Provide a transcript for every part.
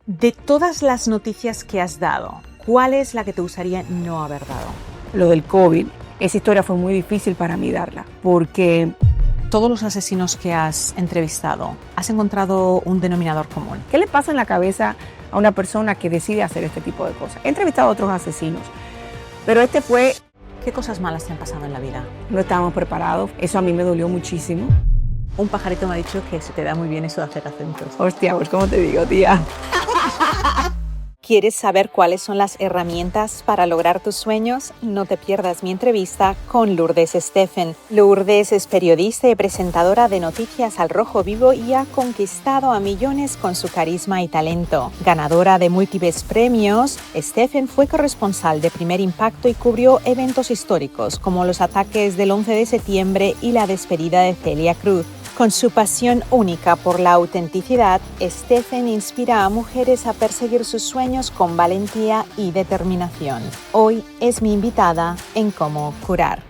De todas las noticias que has dado, ¿cuál es la que te gustaría no haber dado? Lo del COVID, esa historia fue muy difícil para mí darla, porque Todos los asesinos que has entrevistado, ¿has encontrado un denominador común? ¿qué le pasa en la cabeza a una persona que decide hacer este tipo de cosas? He entrevistado a otros asesinos, pero este fue, ¿Qué cosas malas te han pasado en la vida? no estábamos preparados, eso a mí me dolió muchísimo. Un pajarito me ha dicho que se te da muy bien eso de hacer acentos. Hostia, pues ¿cómo te digo, tía? ¿Quieres saber cuáles son las herramientas para lograr tus sueños? No te pierdas mi entrevista con Lourdes Steffen. Lourdes es periodista y presentadora de noticias al rojo vivo y ha conquistado a millones con su carisma y talento. Ganadora de múltiples premios, Steffen fue corresponsal de Primer Impacto y cubrió eventos históricos como los ataques del 11 de septiembre y la despedida de Celia Cruz. Con su pasión única por la autenticidad, Steffen inspira a mujeres a perseguir sus sueños con valentía y determinación. Hoy es mi invitada en Cómo Curar.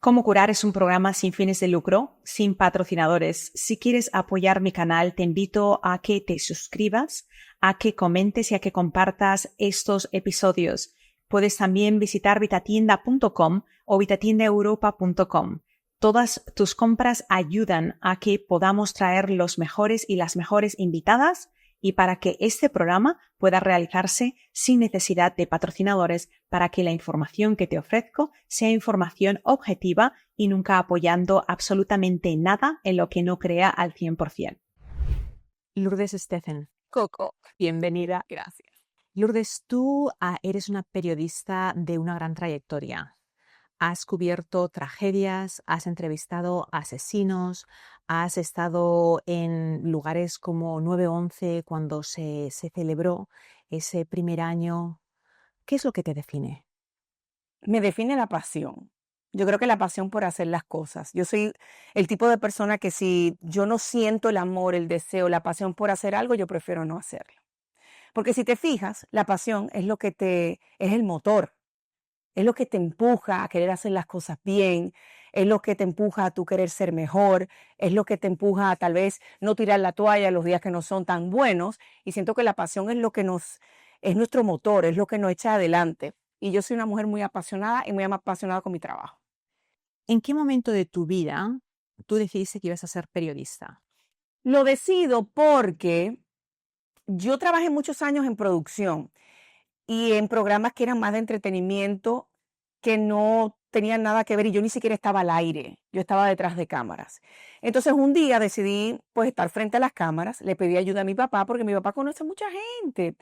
Cómo Curar es un programa sin fines de lucro, sin patrocinadores. Si quieres apoyar mi canal, te invito a que te suscribas, a que comentes y a que compartas estos episodios. Puedes también visitar vitatienda.com o vitatiendaeuropa.com. Todas tus compras ayudan a que podamos traer los mejores y las mejores invitadas y para que este programa pueda realizarse sin necesidad de patrocinadores, para que la información que te ofrezco sea información objetiva y nunca apoyando absolutamente nada en lo que no crea al 100%. Lourdes Steffen. Coco, Bienvenida. gracias. Lourdes, tú eres una periodista de una gran trayectoria. Has cubierto tragedias, has entrevistado asesinos, has estado en lugares como 9/11 cuando se celebró ese primer año. ¿Qué es lo que te define? Me define la pasión. Yo creo que la pasión por hacer las cosas. Yo soy el tipo de persona que si yo no siento el amor, el deseo, la pasión por hacer algo, yo prefiero no hacerlo. Porque si te fijas, la pasión es lo que es el motor. Es lo que te empuja a querer hacer las cosas bien, es lo que te empuja a tú querer ser mejor, es lo que te empuja a tal vez no tirar la toalla los días que no son tan buenos. Y siento que la pasión es lo que es nuestro motor, es lo que nos echa adelante. Y yo soy una mujer muy apasionada y muy apasionada con mi trabajo. ¿En qué momento de tu vida tú decidiste que ibas a ser periodista? Lo decido porque yo trabajé muchos años en producción y en programas que eran más de entretenimiento, que no tenían nada que ver y yo ni siquiera estaba al aire, yo estaba detrás de cámaras. Entonces un día decidí pues estar frente a las cámaras, le pedí ayuda a mi papá porque mi papá conoce mucha gente.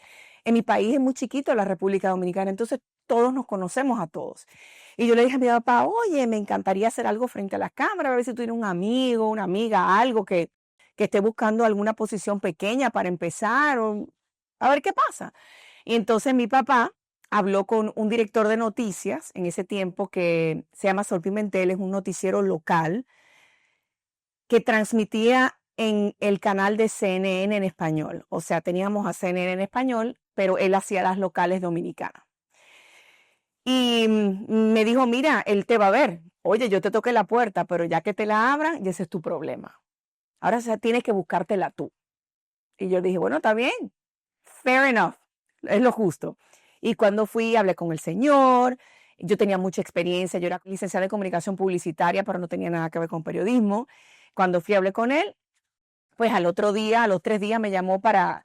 En mi país es muy chiquito, la República Dominicana, entonces todos nos conocemos a todos. Y yo le dije a mi papá, oye, me encantaría hacer algo frente a las cámaras, a ver si tú tienes un amigo, una amiga, algo que esté buscando alguna posición pequeña para empezar, o a ver qué pasa. Y entonces mi papá habló con un director de noticias en ese tiempo que se llama Sol Pimentel, es un noticiero local que transmitía en el canal de CNN en español. O sea, teníamos a CNN en español, pero él hacía las locales dominicanas. Y me dijo, mira, él te va a ver. Oye, yo te toqué la puerta, pero ya que te la abran, ya ese es tu problema. Ahora tienes que buscártela tú. Y yo dije, bueno, está bien, fair enough, es lo justo. Y cuando fui, hablé con el señor, yo tenía mucha experiencia, yo era licenciada en comunicación publicitaria, pero no tenía nada que ver con periodismo. Cuando fui, hablé con él, pues al otro día, a los 3 días me llamó para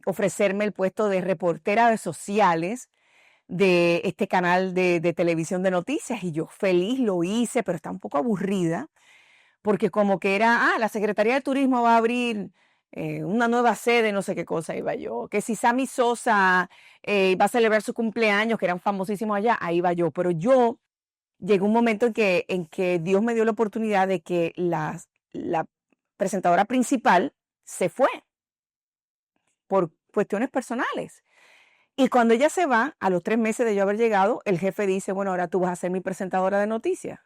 ofrecerme el puesto de reportera de sociales de este canal de televisión de noticias. Y yo feliz lo hice, pero estaba un poco aburrida porque como que era, la Secretaría de Turismo va a abrir una nueva sede, no sé qué cosa iba yo, que si Sammy Sosa va a celebrar su cumpleaños, que eran famosísimos allá, ahí iba yo, pero yo llegó un momento en que Dios me dio la oportunidad de que la presentadora principal se fue por cuestiones personales. Y cuando ella se va, a los 3 meses de yo haber llegado, el jefe dice, bueno, ahora tú vas a ser mi presentadora de noticias.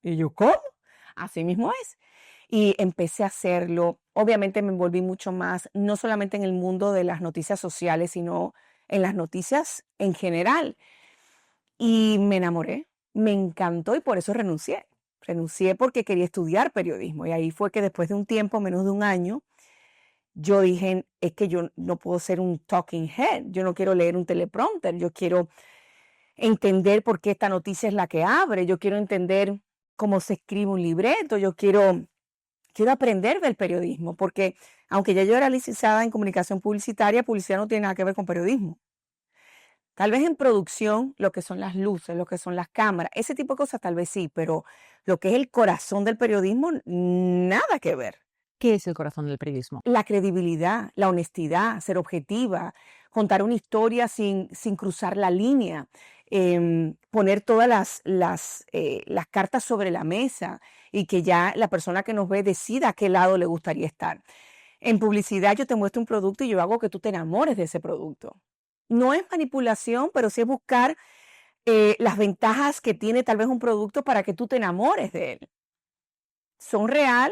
Y yo, ¿cómo? Así mismo es. Y empecé a hacerlo. Obviamente me envolví mucho más, no solamente en el mundo de las noticias sociales, sino en las noticias en general. Y me enamoré, me encantó y por eso renuncié. Renuncié porque quería estudiar periodismo. Y ahí fue que después de un tiempo, menos de un año, yo dije, es que yo no puedo ser un talking head, yo no quiero leer un teleprompter, yo quiero entender por qué esta noticia es la que abre, yo quiero entender cómo se escribe un libreto, quiero aprender del periodismo, porque aunque ya yo era licenciada en comunicación publicitaria, publicidad no tiene nada que ver con periodismo. Tal vez en producción, lo que son las luces, lo que son las cámaras, ese tipo de cosas tal vez sí, pero lo que es el corazón del periodismo, nada que ver. ¿Qué es el corazón del periodismo? La credibilidad, la honestidad, ser objetiva, contar una historia sin cruzar la línea, poner todas las cartas sobre la mesa y que ya la persona que nos ve decida a qué lado le gustaría estar. En publicidad yo te muestro un producto y yo hago que tú te enamores de ese producto. No es manipulación, pero sí es buscar las ventajas que tiene tal vez un producto para que tú te enamores de él. Son real,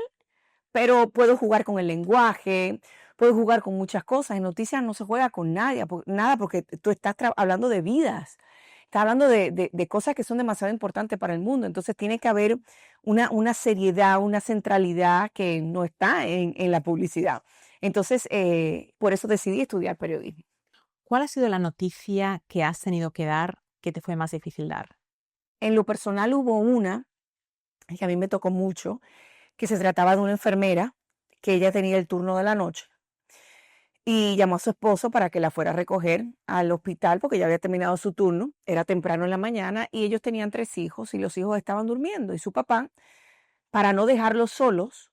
pero puedo jugar con el lenguaje, puedo jugar con muchas cosas. En noticias no se juega con nadie, nada, porque tú estás hablando de vidas, estás hablando de cosas que son demasiado importantes para el mundo. Entonces tiene que haber una seriedad, una centralidad que no está en la publicidad. Entonces, por eso decidí estudiar periodismo. ¿Cuál ha sido la noticia que has tenido que dar que te fue más difícil dar? En lo personal hubo una que a mí me tocó mucho, que se trataba de una enfermera que ella tenía el turno de la noche y llamó a su esposo para que la fuera a recoger al hospital porque ya había terminado su turno, era temprano en la mañana y ellos tenían 3 hijos y los hijos estaban durmiendo y su papá, para no dejarlos solos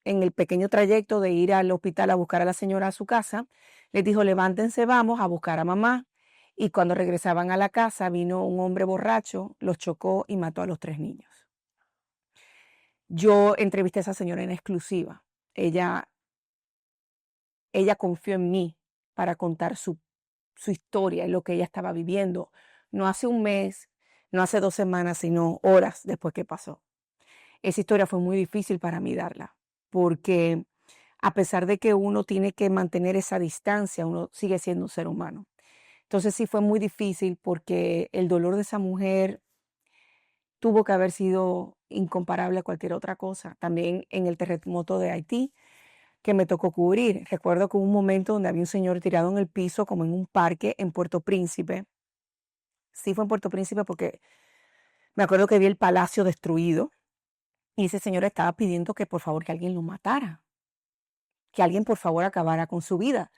en el pequeño trayecto de ir al hospital a buscar a la señora a su casa, les dijo: levántense, vamos a buscar a mamá. Y cuando regresaban a la casa vino un hombre borracho, los chocó y mató a los 3 niños. Yo entrevisté a esa señora en exclusiva. Ella confió en mí para contar su historia y lo que ella estaba viviendo, no hace un mes, no hace 2 semanas, sino horas después que pasó. Esa historia fue muy difícil para mí darla, porque a pesar de que uno tiene que mantener esa distancia, uno sigue siendo un ser humano. Entonces sí fue muy difícil porque el dolor de esa mujer tuvo que haber sido incomparable a cualquier otra cosa. También en el terremoto de Haití, que me tocó cubrir. Recuerdo que hubo un momento donde había un señor tirado en el piso, como en un parque en Puerto Príncipe. Sí fue en Puerto Príncipe porque me acuerdo que vi el palacio destruido y ese señor estaba pidiendo que por favor que alguien lo matara, que alguien por favor acabara con su vida,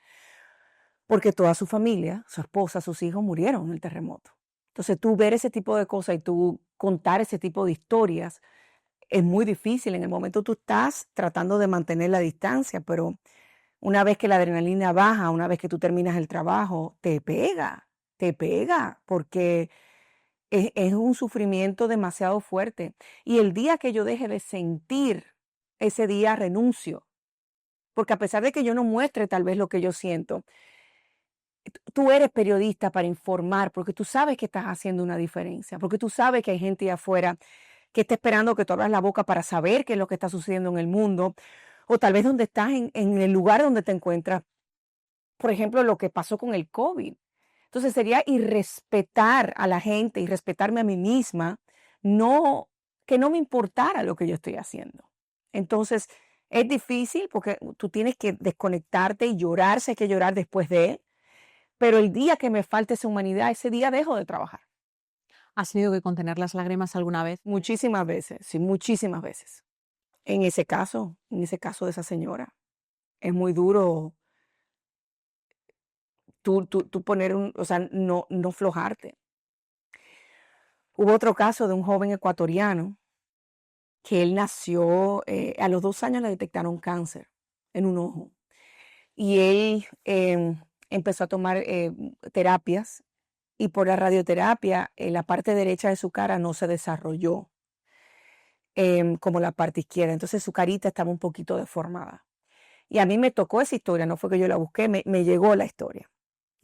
porque toda su familia, su esposa, sus hijos murieron en el terremoto. Entonces tú ver ese tipo de cosas y tú contar ese tipo de historias es muy difícil. En el momento tú estás tratando de mantener la distancia, pero una vez que la adrenalina baja, una vez que tú terminas el trabajo, te pega, porque es un sufrimiento demasiado fuerte. Y el día que yo deje de sentir, ese día renuncio. Porque a pesar de que yo no muestre tal vez lo que yo siento, tú eres periodista para informar, porque tú sabes que estás haciendo una diferencia, porque tú sabes que hay gente afuera que está esperando que tú abras la boca para saber qué es lo que está sucediendo en el mundo, o tal vez donde estás en el lugar donde te encuentras. Por ejemplo, lo que pasó con el COVID. Entonces sería irrespetar a la gente y respetarme a mí misma, no, que no me importara lo que yo estoy haciendo. Entonces es difícil porque tú tienes que desconectarte y llorar, sé que llorar después de, pero el día que me falte esa humanidad, ese día dejo de trabajar. ¿Has tenido que contener las lágrimas alguna vez? Muchísimas veces, sí, muchísimas veces. En ese caso de esa señora, es muy duro tú poner o sea, no flojarte. Hubo otro caso de un joven ecuatoriano que él nació, a los 2 años le detectaron cáncer en un ojo y él empezó a tomar terapias y por la radioterapia la parte derecha de su cara no se desarrolló como la parte izquierda, entonces su carita estaba un poquito deformada. Y a mí me tocó esa historia, no fue que yo la busqué, me llegó la historia.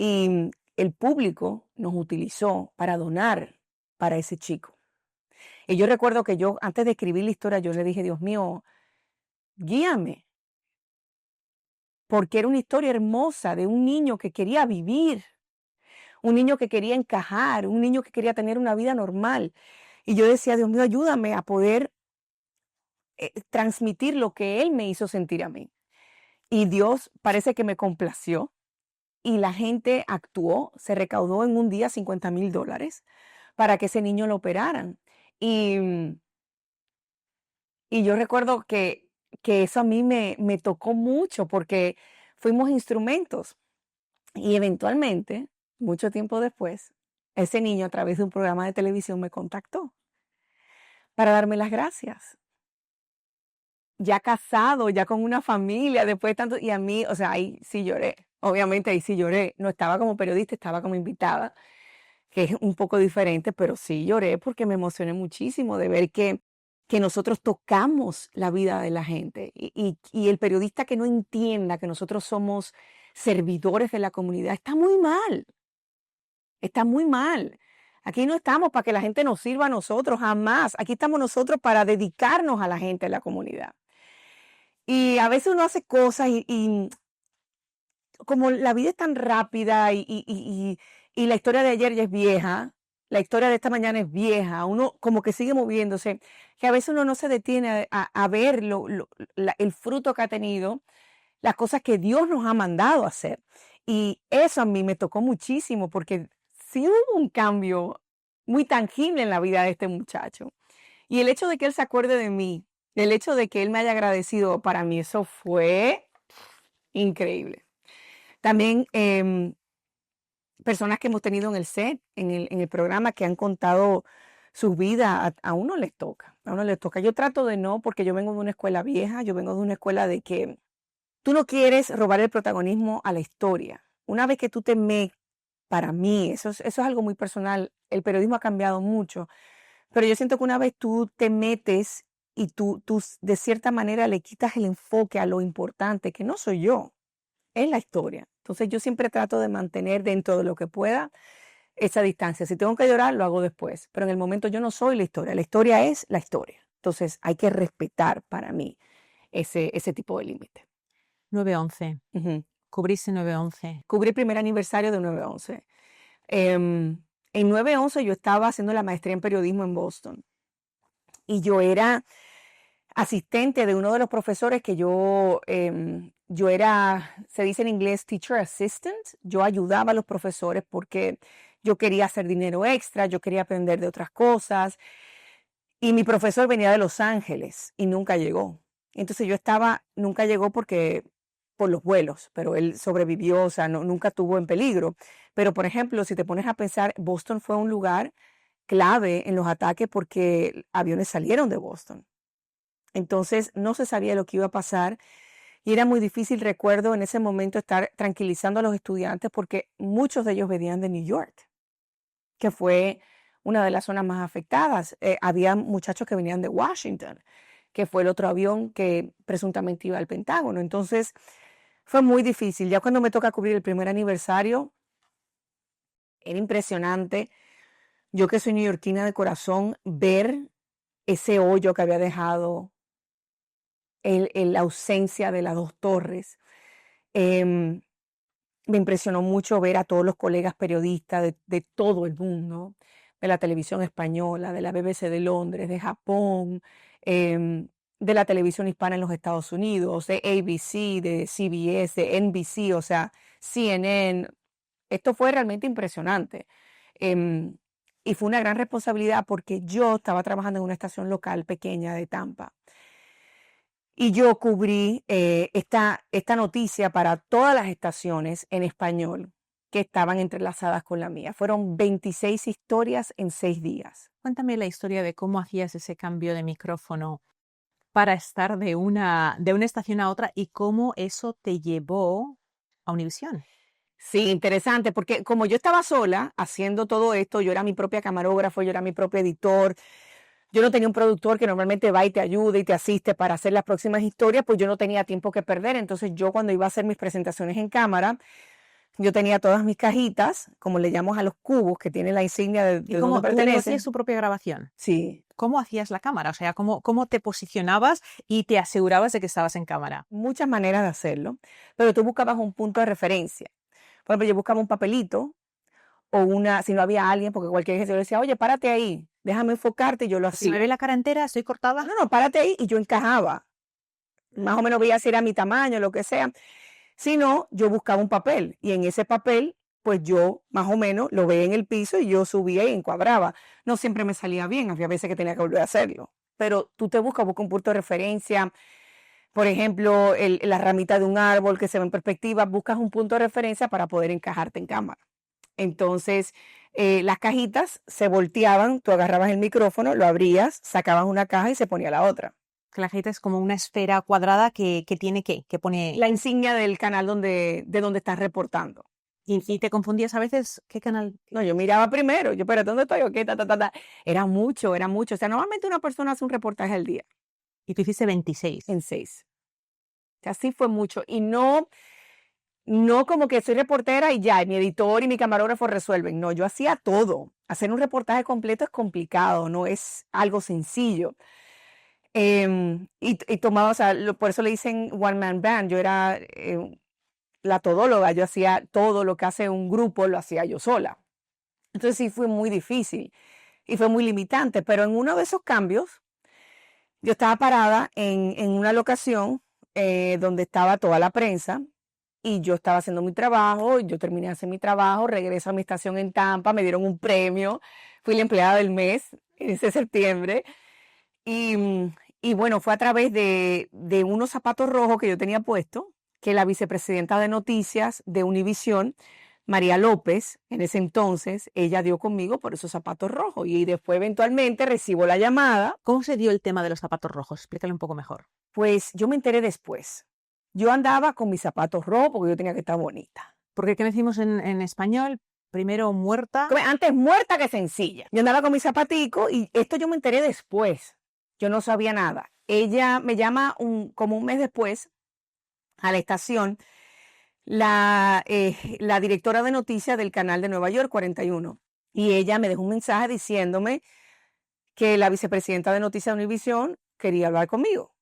Y el público nos utilizó para donar para ese chico. Y yo recuerdo que yo, antes de escribir la historia, yo le dije: Dios mío, guíame, porque era una historia hermosa de un niño que quería vivir, un niño que quería encajar, un niño que quería tener una vida normal. Y yo decía: Dios mío, ayúdame a poder transmitir lo que él me hizo sentir a mí. Y Dios parece que me complació y la gente actuó, se recaudó en un día $50,000 para que ese niño lo operaran. Y, y yo recuerdo que eso a mí me tocó mucho porque fuimos instrumentos. Y eventualmente, mucho tiempo después, ese niño a través de un programa de televisión me contactó para darme las gracias. Ya casado, ya con una familia, después de tanto, y a mí, o sea, ahí sí lloré. Obviamente ahí sí lloré. No estaba como periodista, estaba como invitada, que es un poco diferente, pero sí lloré porque me emocioné muchísimo de ver que nosotros tocamos la vida de la gente. Y el periodista que no entienda que nosotros somos servidores de la comunidad está muy mal. Está muy mal. Aquí no estamos para que la gente nos sirva a nosotros, jamás. Aquí estamos nosotros para dedicarnos a la gente de la comunidad. Y a veces uno hace cosas y como la vida es tan rápida y la historia de ayer ya es vieja, la historia de esta mañana es vieja, uno como que sigue moviéndose, que a veces uno no se detiene a ver el fruto que ha tenido, las cosas que Dios nos ha mandado a hacer. Y eso a mí me tocó muchísimo porque sí hubo un cambio muy tangible en la vida de este muchacho. Y el hecho de que él se acuerde de mí, el hecho de que él me haya agradecido, para mí eso fue increíble. También personas que hemos tenido en el set, en el programa, que han contado sus vidas, a uno les toca, a uno les toca. Yo trato de no, porque yo vengo de una escuela vieja, yo vengo de una escuela de que tú no quieres robar el protagonismo a la historia. Una vez que tú te metes, para mí, eso es algo muy personal, el periodismo ha cambiado mucho, pero yo siento que una vez tú te metes y tú de cierta manera le quitas el enfoque a lo importante, que no soy yo, es la historia. Entonces yo siempre trato de mantener dentro de lo que pueda esa distancia. Si tengo que llorar, lo hago después, pero en el momento yo no soy la historia es la historia. Entonces hay que respetar para mí ese tipo de límite. 9/11. Ujú. Cubriste 9/11. Cubrí el primer aniversario de 9/11. En 9/11 yo estaba haciendo la maestría en periodismo en Boston y yo era asistente de uno de los profesores que yo era, se dice en inglés, teacher assistant. Yo ayudaba a los profesores porque yo quería hacer dinero extra, yo quería aprender de otras cosas. Y mi profesor venía de Los Ángeles y nunca llegó. Entonces nunca llegó por los vuelos, pero él sobrevivió, o sea, nunca estuvo en peligro. Pero, por ejemplo, si te pones a pensar, Boston fue un lugar clave en los ataques porque aviones salieron de Boston. Entonces, no se sabía lo que iba a pasar y era muy difícil, recuerdo, en ese momento estar tranquilizando a los estudiantes porque muchos de ellos venían de New York, que fue una de las zonas más afectadas. Había muchachos que venían de Washington, que fue el otro avión que presuntamente iba al Pentágono. Entonces, fue muy difícil. Ya cuando me toca cubrir el primer aniversario, era impresionante. Yo que soy neoyorquina de corazón, ver ese hoyo que había dejado la ausencia de las dos torres. Em, Me impresionó mucho ver a todos los colegas periodistas de todo el mundo, de la televisión española, de la BBC de Londres, de Japón, de la televisión hispana en los Estados Unidos, de ABC, de CBS, de NBC, o sea, CNN. Esto fue realmente impresionante. Em, y fue una gran responsabilidad porque yo estaba trabajando en una estación local pequeña de Tampa. Y yo cubrí esta noticia para todas las estaciones en español que estaban entrelazadas con la mía. Fueron 26 historias en 6 días. Cuéntame la historia de cómo hacías ese cambio de micrófono para estar de una estación a otra y cómo eso te llevó a Univisión. Sí, interesante, porque como yo estaba sola haciendo todo esto, yo era mi propia camarógrafo, yo era mi propio editor, yo no tenía un productor que normalmente va y te ayuda y te asiste para hacer las próximas historias, pues yo no tenía tiempo que perder. Entonces yo cuando iba a hacer mis presentaciones en cámara, yo tenía todas mis cajitas, como le llamamos a los cubos, que tienen la insignia de ¿Y donde cómo tú pertenece. hacías su propia grabación? Sí, ¿Cómo hacías la cámara? O sea, ¿cómo te posicionabas y te asegurabas de que estabas en cámara? muchas maneras de hacerlo, pero tú buscabas un punto de referencia. Por ejemplo, yo buscaba un papelito o si no había alguien, porque cualquier gente le decía, oye, párate ahí, déjame enfocarte, y yo lo Si me hacía. ve la cara entera, estoy cortada. No, párate ahí, y yo encajaba. más o menos veía si era mi tamaño, lo que sea. Si no, yo buscaba un papel y en ese papel, pues yo más o menos lo veía en el piso y yo subía y encuadraba. No siempre me salía bien, había veces que tenía que volver a hacerlo. Pero tú te busca un punto de referencia, por ejemplo, la ramita de un árbol que se ve en perspectiva, buscas un punto de referencia para poder encajarte en cámara. Entonces, las cajitas se volteaban, tú agarrabas el micrófono, lo abrías, sacabas una caja y se ponía la otra. Que la cajita es como una esfera cuadrada que tiene que pone... La insignia del canal de donde estás reportando. Y te confundías a veces, ¿qué canal? No, yo miraba primero, yo, espérate, ¿dónde estoy? Ok, ta, ta, ta, ta. Era mucho, era mucho. O sea, normalmente una persona hace un reportaje al día, Y tú hiciste 26. en 6. O sea, así fue mucho. Y no como que soy reportera y ya, mi editor y mi camarógrafo resuelven. No, yo hacía todo. Hacer un reportaje completo es complicado, no es algo sencillo. Y tomaba, o sea, por eso le dicen one man band. Yo era la todóloga, yo hacía todo lo que hace un grupo, lo hacía yo sola. Entonces sí fue muy difícil y fue muy limitante, pero en uno de esos cambios, yo estaba parada en una locación donde estaba toda la prensa y yo estaba haciendo mi trabajo, yo terminé de hacer mi trabajo, regreso a mi estación en Tampa, me dieron un premio, fui la empleada del mes en ese septiembre y bueno, fue a través de unos zapatos rojos que yo tenía puesto, que la vicepresidenta de noticias de Univisión, María López, en ese entonces, ella dio conmigo por esos zapatos rojos y después eventualmente recibo la llamada. ¿Cómo se dio el tema de los zapatos rojos? Explícale un poco mejor. Pues yo me enteré después. Yo andaba con mis zapatos rojos porque yo tenía que estar bonita. Porque, ¿qué decimos en español? Primero muerta. Antes muerta que sencilla. Yo andaba con mis zapaticos y esto yo me enteré después. Yo no sabía nada. Ella me llama como un mes después a la estación, la directora de noticias del canal de Nueva York 41. Y ella me dejó un mensaje diciéndome que la vicepresidenta de noticias de Univisión quería hablar conmigo.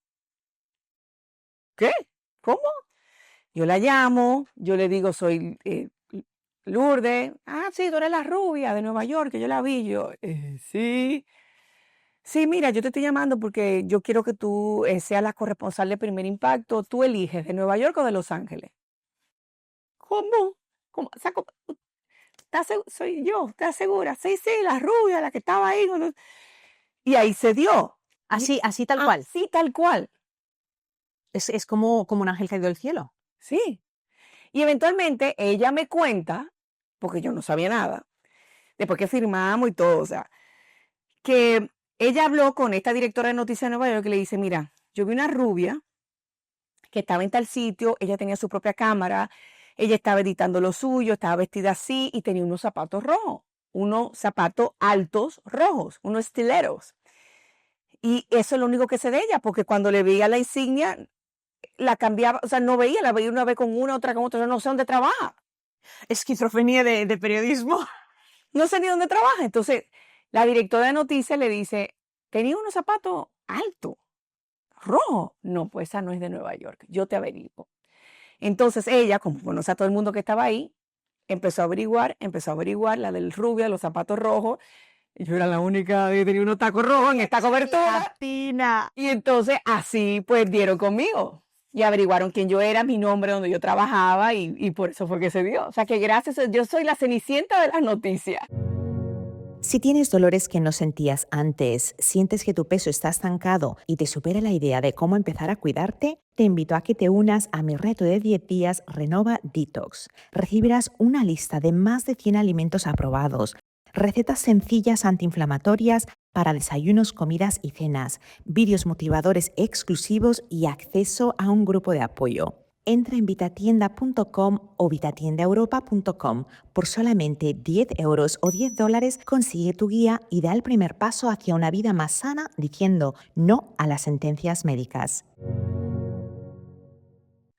¿Qué? ¿Cómo? Yo la llamo, yo le digo, soy Lourdes. Ah, sí, tú eres la rubia de Nueva York, que yo la vi. Yo, sí. Sí, mira, yo te estoy llamando porque yo quiero que tú seas la corresponsal de Primer Impacto. Tú eliges de Nueva York o de Los Ángeles. ¿Cómo? ¿Cómo? O sea, soy yo, ¿estás segura? Sí, sí, la rubia, la que estaba ahí. Y ahí se dio. Así tal cual. Sí, tal cual. Es como un ángel caído del cielo. Sí. Y eventualmente ella me cuenta, porque yo no sabía nada, después que firmamos y todo, o sea, que ella habló con esta directora de noticias de Nueva York que le dice, mira, yo vi una rubia que estaba en tal sitio, ella tenía su propia cámara, ella estaba editando lo suyo, estaba vestida así y tenía unos zapatos rojos, unos zapatos altos rojos, unos estileros. Y eso es lo único que sé de ella, porque cuando le veía la insignia, la cambiaba, o sea, no veía, la veía una vez con una, otra con otra, yo no sé dónde trabaja. Esquizofrenia de periodismo. No sé ni dónde trabaja. Entonces, la directora de noticias le dice, tenía unos zapatos altos, rojos. No, pues esa no es de Nueva York, yo te averiguo. Entonces ella, como conoce a todo el mundo que estaba ahí, empezó a averiguar la del rubio, de los zapatos rojos. Yo era la única que tenía unos tacos rojos en esta cobertura. Latina. Y entonces así pues dieron conmigo y averiguaron quién yo era, mi nombre, donde yo trabajaba y por eso fue que se dio. O sea que gracias, yo soy la cenicienta de las noticias. Si tienes dolores que no sentías antes, sientes que tu peso está estancado y te supera la idea de cómo empezar a cuidarte, te invito a que te unas a mi reto de 10 días Renova Detox. Recibirás una lista de más de 100 alimentos aprobados, recetas sencillas antiinflamatorias para desayunos, comidas y cenas, vídeos motivadores exclusivos y acceso a un grupo de apoyo. Entra en vitatienda.com o vitatiendaeuropa.com. Por solamente 10 euros o $10 consigue tu guía y da el primer paso hacia una vida más sana diciendo no a las sentencias médicas.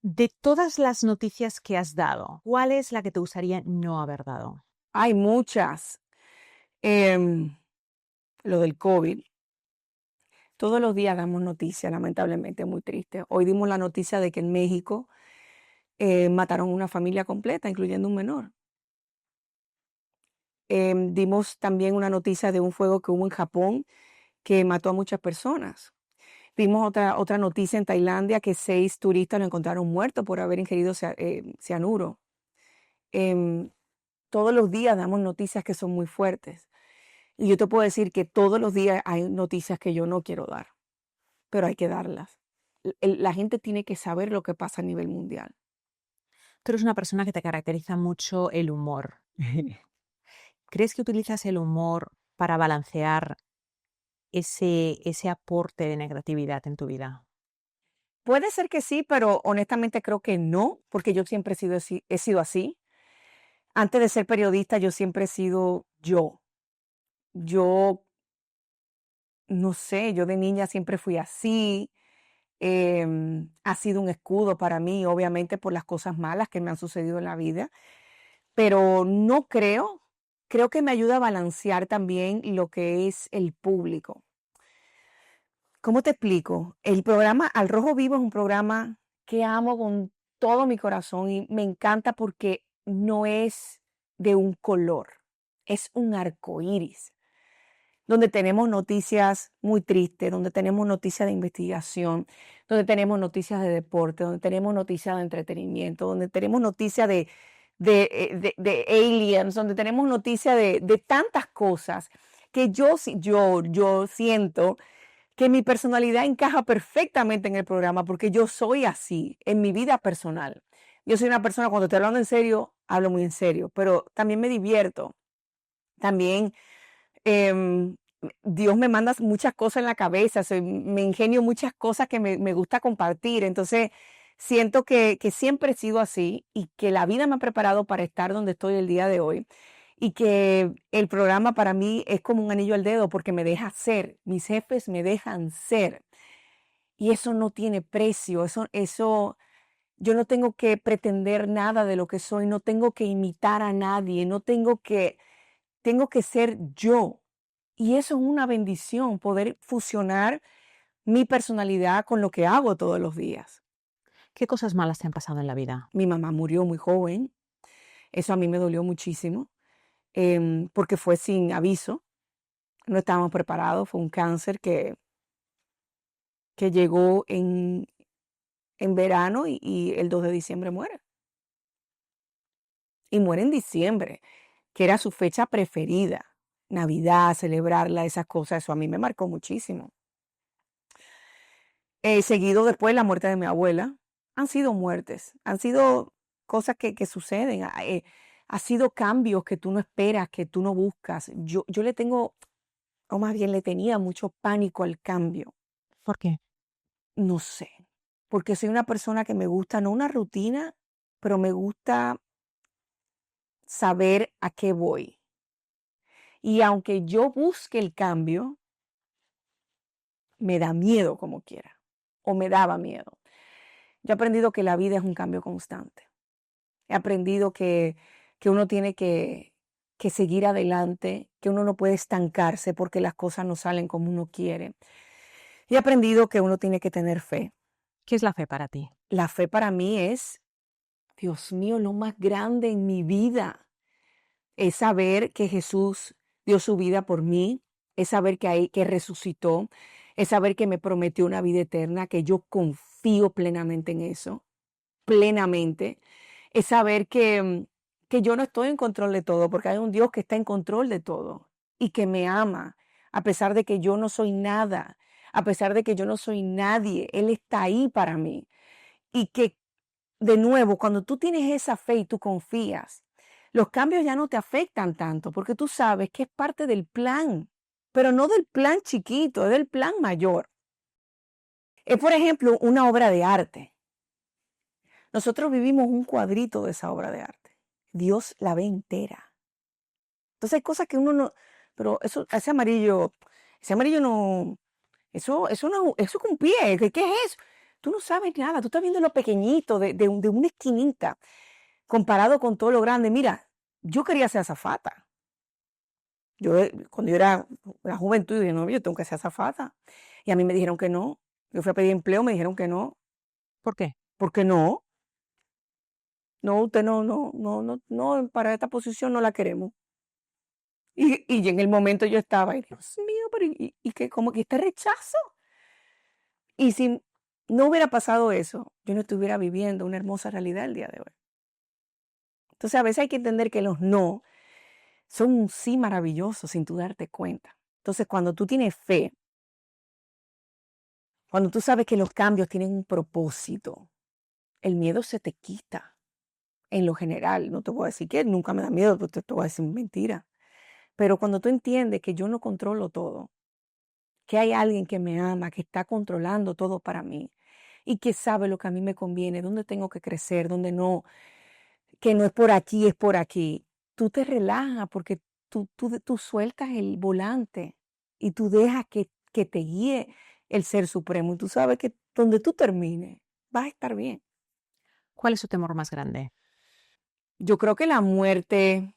De todas las noticias que has dado, ¿cuál es la que te gustaría no haber dado? Hay muchas. Lo del COVID. Todos los días damos noticias, lamentablemente, muy triste. Hoy dimos la noticia de que en México mataron una familia completa, incluyendo un menor. Dimos también una noticia de un fuego que hubo en Japón que mató a muchas personas. Vimos otra noticia en Tailandia que 6 turistas lo encontraron muerto por haber ingerido cianuro. Em, todos los días damos noticias que son muy fuertes. Y yo te puedo decir que todos los días hay noticias que yo no quiero dar, pero hay que darlas. La gente tiene que saber lo que pasa a nivel mundial. Tú eres una persona que te caracteriza mucho el humor. ¿Crees que utilizas el humor para balancear ese aporte de negatividad en tu vida? Puede ser que sí, pero honestamente creo que no, porque yo siempre he sido así. Antes de ser periodista, yo siempre he sido yo. Yo, no sé, yo de niña siempre fui así. Ha sido un escudo para mí, obviamente, por las cosas malas que me han sucedido en la vida, pero no creo que me ayuda a balancear también lo que es el público. ¿Cómo te explico? El programa Al Rojo Vivo es un programa que amo con todo mi corazón y me encanta porque no es de un color, es un arco iris, donde tenemos noticias muy tristes, donde tenemos noticias de investigación, donde tenemos noticias de deporte, donde tenemos noticias de entretenimiento, donde tenemos noticias de aliens, donde tenemos noticias de tantas cosas que yo siento que mi personalidad encaja perfectamente en el programa porque yo soy así en mi vida personal. Yo soy una persona, cuando estoy hablando en serio, hablo muy en serio, pero también me divierto. También em, Dios me manda muchas cosas en la cabeza, me ingenio muchas cosas que me gusta compartir. Entonces, siento que siempre he sido así y que la vida me ha preparado para estar donde estoy el día de hoy. Y que el programa para mí es como un anillo al dedo porque me deja ser, mis jefes me dejan ser. Y eso no tiene precio, yo no tengo que pretender nada de lo que soy, no tengo que imitar a nadie, tengo que ser yo. Y eso es una bendición, poder fusionar mi personalidad con lo que hago todos los días. ¿Qué cosas malas te han pasado en la vida? Mi mamá murió muy joven, eso a mí me dolió muchísimo, porque fue sin aviso, no estábamos preparados, fue un cáncer que llegó en verano y el 2 de diciembre muere. Y muere en diciembre, que era su fecha preferida. Navidad, celebrarla, esas cosas, eso a mí me marcó muchísimo. Seguido después la muerte de mi abuela. Han sido muertes, han sido cosas que suceden, ha sido cambios que tú no esperas, que tú no buscas. Yo le tengo, o más bien le tenía mucho pánico al cambio. ¿Por qué? No sé, porque soy una persona que me gusta, no una rutina, pero me gusta saber a qué voy. Y aunque yo busque el cambio, me da miedo como quiera, o me daba miedo. Yo he aprendido que la vida es un cambio constante. He aprendido que uno tiene que seguir adelante, que uno no puede estancarse porque las cosas no salen como uno quiere. Y he aprendido que uno tiene que tener fe. ¿Qué es la fe para ti? La fe para mí es, Dios mío, lo más grande en mi vida. Es saber que Jesús dio su vida por mí, es saber que resucitó, es saber que me prometió una vida eterna, que yo confío plenamente en eso, plenamente. Es saber que yo no estoy en control de todo, porque hay un Dios que está en control de todo y que me ama, a pesar de que yo no soy nada, a pesar de que yo no soy nadie, Él está ahí para mí. Y que, de nuevo, cuando tú tienes esa fe y tú confías, los cambios ya no te afectan tanto, porque tú sabes que es parte del plan, pero no del plan chiquito, es del plan mayor. Es, por ejemplo, una obra de arte. Nosotros vivimos un cuadrito de esa obra de arte. Dios la ve entera. Entonces hay cosas que uno no, pero ese amarillo no, eso no, eso es un pie, ¿qué es eso? Tú no sabes nada, tú estás viendo lo pequeñito de una esquinita comparado con todo lo grande. Mira, yo quería ser azafata. Cuando yo era la juventud, yo dije, no, yo tengo que ser azafata. Y a mí me dijeron que no. Yo fui a pedir empleo, me dijeron que no. ¿Por qué? ¿Por qué no? No, usted no, para esta posición no la queremos. Y en el momento yo estaba, ay, Dios mío, pero ¿y qué? ¿Cómo que este rechazo? Y si no hubiera pasado eso, yo no estuviera viviendo una hermosa realidad el día de hoy. Entonces, a veces hay que entender que los no son un sí maravilloso sin tú darte cuenta. Entonces, cuando tú tienes fe, cuando tú sabes que los cambios tienen un propósito, el miedo se te quita. En lo general, no te voy a decir que nunca me da miedo, porque te voy a decir mentira. Pero cuando tú entiendes que yo no controlo todo, que hay alguien que me ama, que está controlando todo para mí y que sabe lo que a mí me conviene, dónde tengo que crecer, dónde no, que no es por aquí, es por aquí. Tú te relajas porque tú sueltas el volante y tú dejas que te guíe el Ser Supremo. Y tú sabes que donde tú termines, vas a estar bien. ¿Cuál es su temor más grande? Yo creo que la muerte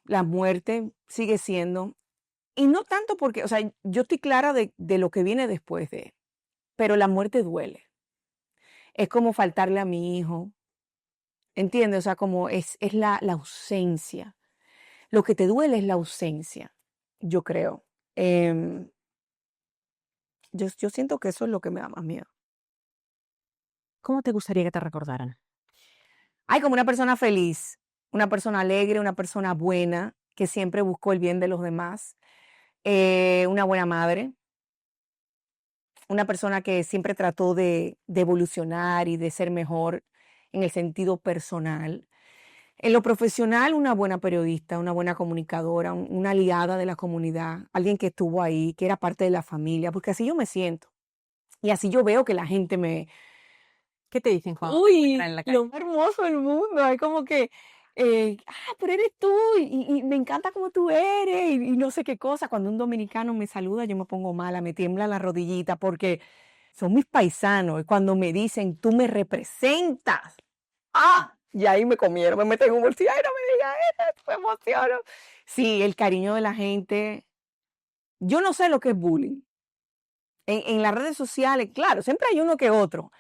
sigue siendo, y no tanto porque, o sea, yo estoy clara de lo que viene después de, pero la muerte duele. Es como faltarle a mi hijo, ¿entiendes? O sea, como es la ausencia. Lo que te duele es la ausencia, yo creo. Em, yo siento que eso es lo que me da más miedo. ¿Cómo te gustaría que te recordaran? Ay, como una persona feliz, una persona alegre, una persona buena, que siempre buscó el bien de los demás, una buena madre, una persona que siempre trató de evolucionar y de ser mejor en el sentido personal. En lo profesional, una buena periodista, una buena comunicadora, una aliada de la comunidad, alguien que estuvo ahí, que era parte de la familia, porque así yo me siento. Y así yo veo que la gente me, ¿Qué te dicen cuando te encuentran uy, en la lo calle? más hermoso del mundo, es como que, pero eres tú, y me encanta cómo tú eres, y no sé qué cosa. Cuando un dominicano me saluda, yo me pongo mala, me tiembla la rodillita, porque son mis paisanos, y cuando me dicen, tú me representas, y ahí me comieron, me meten en un bolsillo, ay, no me digas eso, me emociono. Sí, el cariño de la gente, yo no sé lo que es bullying. En las redes sociales, claro, siempre hay uno que otro,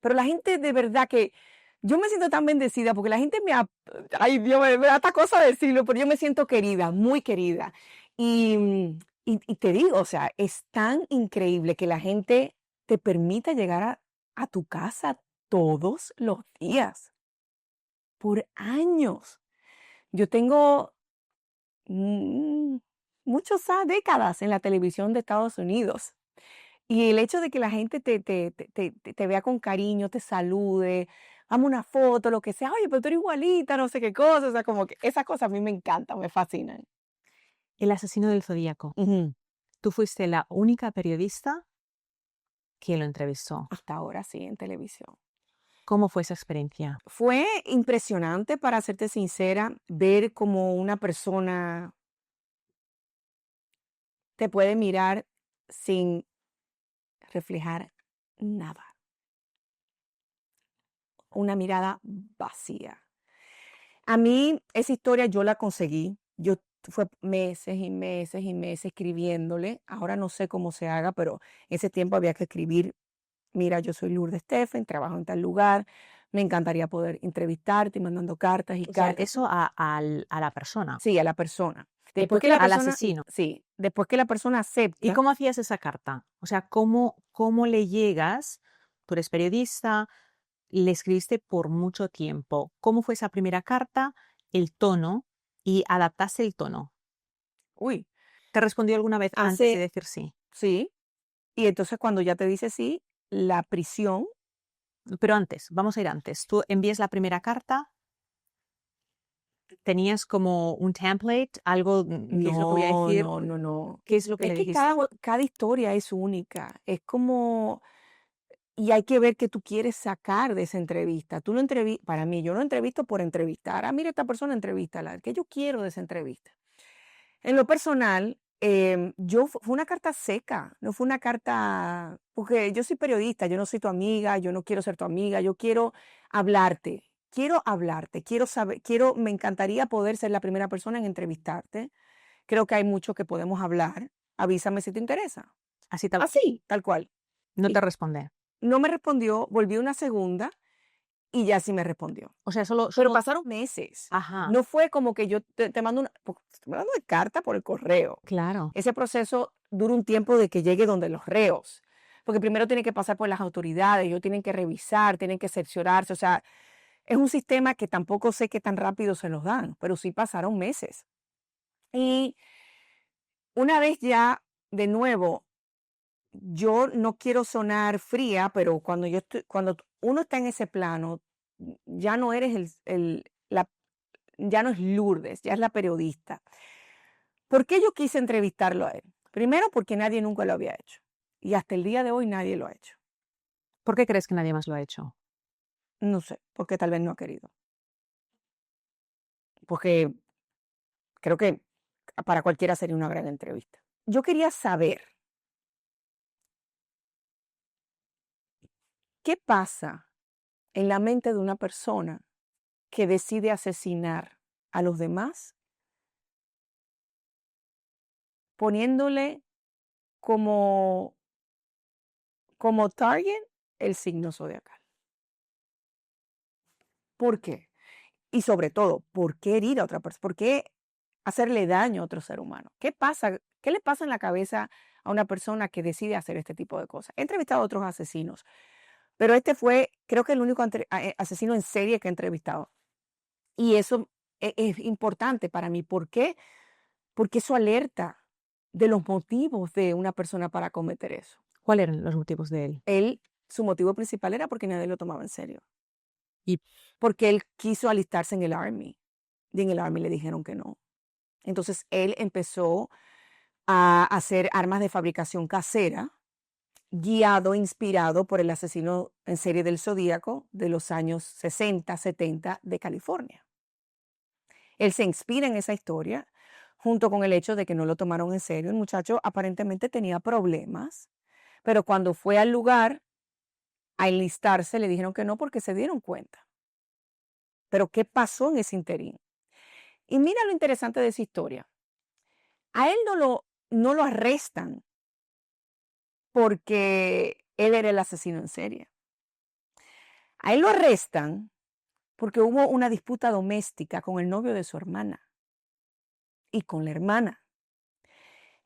pero la gente de verdad que yo me siento tan bendecida porque la gente ay Dios, me da esta cosa decirlo, pero yo me siento querida, muy querida. Y te digo, o sea, es tan increíble que la gente te permita llegar a tu casa todos los días, por años. Yo tengo mm, décadas en la televisión de Estados Unidos. Y el hecho de que la gente te vea con cariño, te salude, hazme una foto, lo que sea, oye, pero tú eres igualita, no sé qué cosa, o sea, como que esas cosas a mí me encantan, me fascinan. El asesino del Zodíaco. Ujú. Tú fuiste la única periodista que lo entrevistó. Hasta ahora sí, en televisión. ¿Cómo fue esa experiencia? Fue impresionante, para serte sincera, ver cómo una persona te puede mirar sin reflejar nada. Una mirada vacía. A mí esa historia yo la conseguí. Yo fue meses y meses y meses escribiéndole. Ahora no sé cómo se haga, pero en ese tiempo había que escribir, mira, yo soy Lourdes Steffen, trabajo en tal lugar, me encantaría poder entrevistarte y mandando cartas y O sea, cartas. eso a la persona. Sí, a la persona. ¿Y Después por que qué la al persona, asesino? sí, después que la persona ¿Y acepta, cómo hacías esa carta? O sea, ¿cómo le llegas? Tú eres periodista, le escribiste por mucho tiempo. ¿Cómo fue esa primera carta? El tono y adaptaste el tono. uy, ¿Te respondió alguna vez antes de hace, decir sí? sí, y entonces cuando ya te dice sí, la prisión, Pero antes, vamos a ir antes. Tú envías la primera carta, tenías como un template, algo, ¿qué es lo que voy a no, decir? no, no, no. ¿Qué es lo que Es le que dijiste? cada historia es única. Es como, y hay que ver qué tú quieres sacar de esa entrevista. Tú no para mí, yo no entrevisto por entrevistar. Ah, mira, esta persona entrevístala. ¿Qué yo quiero de esa entrevista? En lo personal, fue una carta seca, no fue una carta, porque yo soy periodista, yo no soy tu amiga, yo no quiero ser tu amiga, yo quiero hablarte, quiero saber, me encantaría poder ser la primera persona en entrevistarte. Creo que hay mucho que podemos hablar. Avísame si te interesa. Así tal. Así, tal cual. No te Y responde. no me respondió, volví una segunda y ya sí me respondió. O sea, solo, Pero solo, pasaron meses. ajá, No fue como que yo te mando porque te estoy mandando de carta por el correo. claro. Ese proceso dura un tiempo de que llegue donde los reos. porque primero tiene que pasar por las autoridades, ellos tienen que revisar, tienen que cerciorarse, o sea, es un sistema que tampoco sé qué tan rápido se los dan, pero sí pasaron meses. Y una vez ya, de nuevo, yo no quiero sonar fría, pero cuando uno está en ese plano, ya no eres ya no es Lourdes, ya es la periodista. ¿Por qué yo quise entrevistarlo a él? Primero, porque nadie nunca lo había hecho. Y hasta el día de hoy nadie lo ha hecho. ¿Por qué crees que nadie más lo ha hecho? No sé, porque tal vez no ha querido. Porque creo que para cualquiera sería una gran entrevista. Yo quería saber, ¿qué pasa en la mente de una persona que decide asesinar a los demás poniéndole como, como target el signo zodiacal? ¿Por qué? Y sobre todo, ¿por qué herir a otra persona? ¿Por qué hacerle daño a otro ser humano? ¿Qué pasa? ¿Qué le pasa en la cabeza a una persona que decide hacer este tipo de cosas? He entrevistado a otros asesinos, pero este fue, creo que el único asesino en serie que he entrevistado. Y eso es importante para mí. ¿Por qué? Porque eso alerta de los motivos de una persona para cometer eso. ¿Cuáles eran los motivos de él? Su motivo principal era porque nadie lo tomaba en serio. Y Porque él quiso alistarse en el Army. Y en el Army le dijeron que no. Entonces él empezó a hacer armas de fabricación casera, guiado, inspirado por el asesino en serie del Zodíaco de los años 60, 70 de California. Él se inspira en esa historia, junto con el hecho de que no lo tomaron en serio. El muchacho aparentemente tenía problemas, pero cuando fue al lugar a enlistarse le dijeron que no porque se dieron cuenta. Pero ¿qué pasó en ese interín? Y mira lo interesante de esa historia. A él no lo arrestan porque él era el asesino en serie. A él lo arrestan porque hubo una disputa doméstica con el novio de su hermana y con la hermana.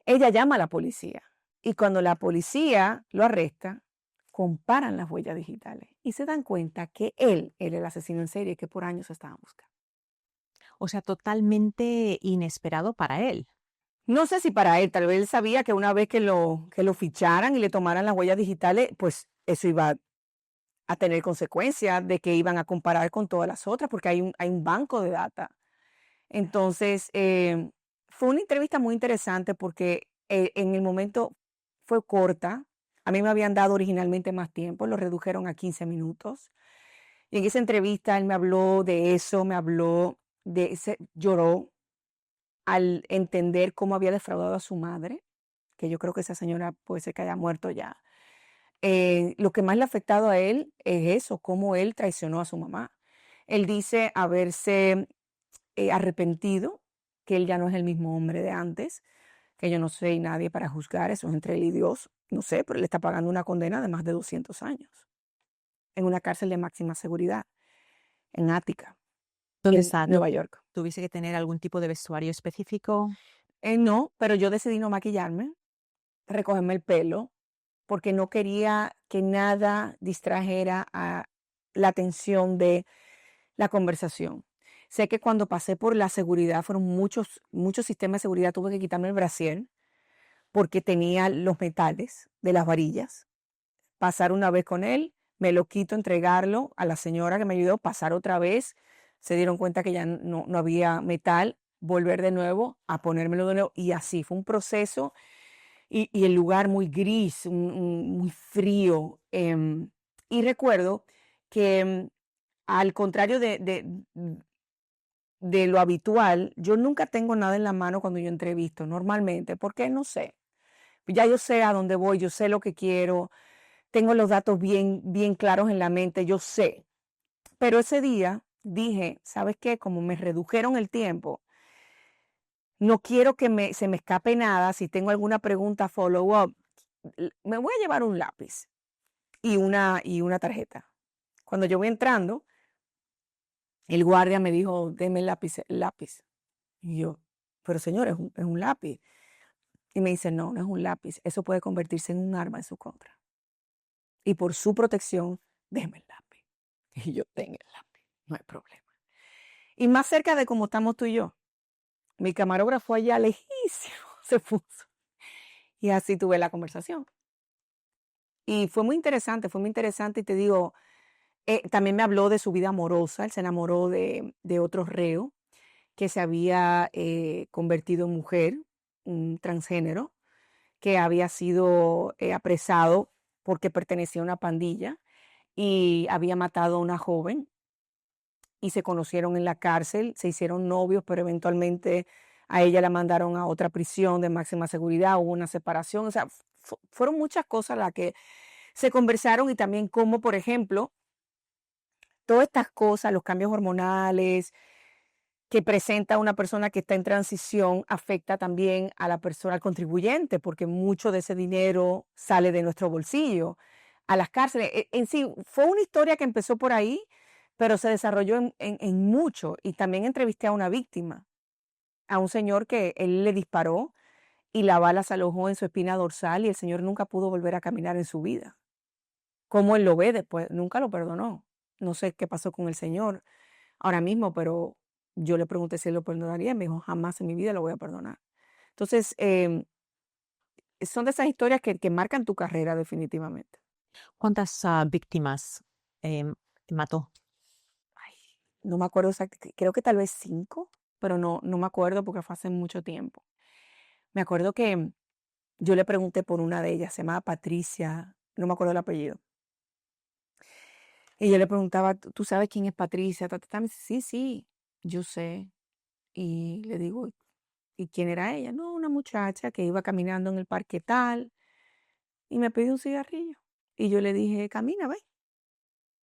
Ella llama a la policía y cuando la policía lo arresta, comparan las huellas digitales y se dan cuenta que él era el asesino en serie que por años estaban buscando. o sea, totalmente inesperado para él. No sé si para él, tal vez él sabía que una vez que lo ficharan y le tomaran las huellas digitales, pues eso iba a tener consecuencias de que iban a comparar con todas las otras, porque hay un banco de data. Entonces, fue una entrevista muy interesante porque en el momento fue corta. A mí me habían dado originalmente más tiempo, lo redujeron a 15 minutos. Y en esa entrevista él me habló de eso, me habló lloró al entender cómo había defraudado a su madre, que yo creo que esa señora puede ser que haya muerto ya. Lo que más le ha afectado a él es eso, cómo él traicionó a su mamá. Él dice haberse arrepentido, que él ya no es el mismo hombre de antes, que yo no soy nadie para juzgar, eso es entre él y Dios, no sé, pero él está pagando una condena de más de 200 años en una cárcel de máxima seguridad en Ática, ¿Dónde en está? Nueva York. ¿Tuviese que tener algún tipo de vestuario específico? No, pero yo decidí no maquillarme, recogerme el pelo, porque no quería que nada distrajera a la atención de la conversación. Sé que cuando pasé por la seguridad, fueron muchos sistemas de seguridad, tuve que quitarme el brasier porque tenía los metales de las varillas. Pasar una vez con él, me lo quito, entregarlo a la señora que me ayudó, pasar otra vez, se dieron cuenta que ya no había metal, volver de nuevo a ponérmelo de nuevo y así, fue un proceso y el lugar muy gris, muy frío. Y recuerdo que al contrario de lo habitual, yo nunca tengo nada en la mano cuando yo entrevisto, normalmente, porque no sé. Ya yo sé a dónde voy, yo sé lo que quiero, tengo los datos bien claros en la mente, yo sé. Pero ese día dije, ¿sabes qué? Como me redujeron el tiempo, no quiero que se me escape nada. Si tengo alguna pregunta follow-up, me voy a llevar un lápiz y una tarjeta. Cuando yo voy entrando, el guardia me dijo, deme el lápiz. Y yo, pero señor, es un lápiz. Y me dice, no, no es un lápiz. Eso puede convertirse en un arma en su contra. Y por su protección, déjeme el lápiz. Y yo, tengo el lápiz, no hay problema. Y más cerca de como estamos tú y yo, mi camarógrafo allá lejísimo se puso. Y así tuve la conversación. Y fue muy interesante y te digo, también me habló de su vida amorosa, él se enamoró de otro reo que se había convertido en mujer, un transgénero, que había sido apresado porque pertenecía a una pandilla y había matado a una joven y se conocieron en la cárcel, se hicieron novios, pero eventualmente a ella la mandaron a otra prisión de máxima seguridad, hubo una separación, o sea, fueron muchas cosas las que se conversaron y también cómo, por ejemplo, todas estas cosas, los cambios hormonales que presenta una persona que está en transición, afecta también a la persona, al contribuyente, porque mucho de ese dinero sale de nuestro bolsillo a las cárceles. En sí, fue una historia que empezó por ahí, pero se desarrolló en mucho. Y también entrevisté a una víctima, a un señor que él le disparó y la bala se alojó en su espina dorsal y el señor nunca pudo volver a caminar en su vida. ¿Cómo él lo ve después? Nunca lo perdonó. No sé qué pasó con el señor ahora mismo, pero yo le pregunté si él lo perdonaría y me dijo, jamás en mi vida lo voy a perdonar. Entonces, son de esas historias que marcan tu carrera definitivamente. ¿Cuántas víctimas mató? Ay, no me acuerdo exactamente, creo que tal vez 5, pero no me acuerdo porque fue hace mucho tiempo. Me acuerdo que yo le pregunté por una de ellas, se llamaba Patricia, no me acuerdo el apellido. Y yo le preguntaba, ¿tú sabes quién es Patricia? Me dice, sí, sí, yo sé. Y le digo, ¿y quién era ella? No, una muchacha que iba caminando en el parque tal y me pidió un cigarrillo. Y yo le dije, camina, ve,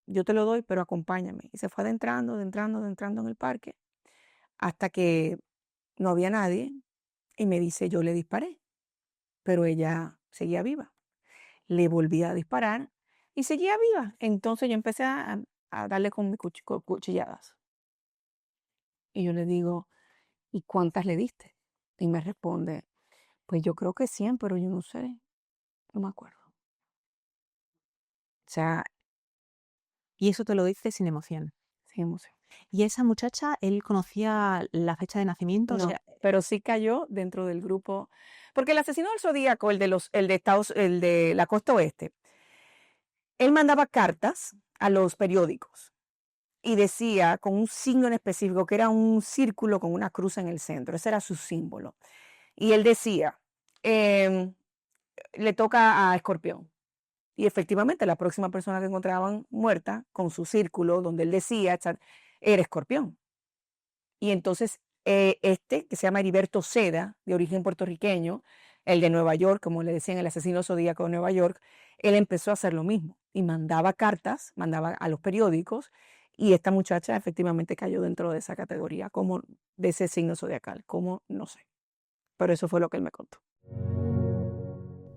yo te lo doy, pero acompáñame. Y se fue adentrando en el parque hasta que no había nadie y me dice, yo le disparé, pero ella seguía viva. Le volví a disparar y seguía viva. Entonces yo empecé a darle con mis cuchilladas. Y yo le digo, ¿y cuántas le diste? Y me responde, pues yo creo que 100, pero yo no sé, no me acuerdo. O sea, Y eso te lo dice sin emoción. sin emoción. ¿Y esa muchacha, él conocía la fecha de nacimiento? O No, sea, pero sí cayó dentro del grupo, porque el asesino del Zodíaco, el de la costa oeste, él mandaba cartas a los periódicos y decía con un signo en específico que era un círculo con una cruz en el centro, ese era su símbolo. Y él decía, em, le toca a Escorpión. Y efectivamente, la próxima persona que encontraban muerta con su círculo, donde él decía, era Escorpión. Y entonces, que se llama Heriberto Seda, de origen puertorriqueño, el de Nueva York, como le decían, el asesino zodíaco de Nueva York, él empezó a hacer lo mismo y mandaba cartas, mandaba a los periódicos, y esta muchacha efectivamente cayó dentro de esa categoría, como de ese signo zodiacal, como no sé. Pero eso fue lo que él me contó.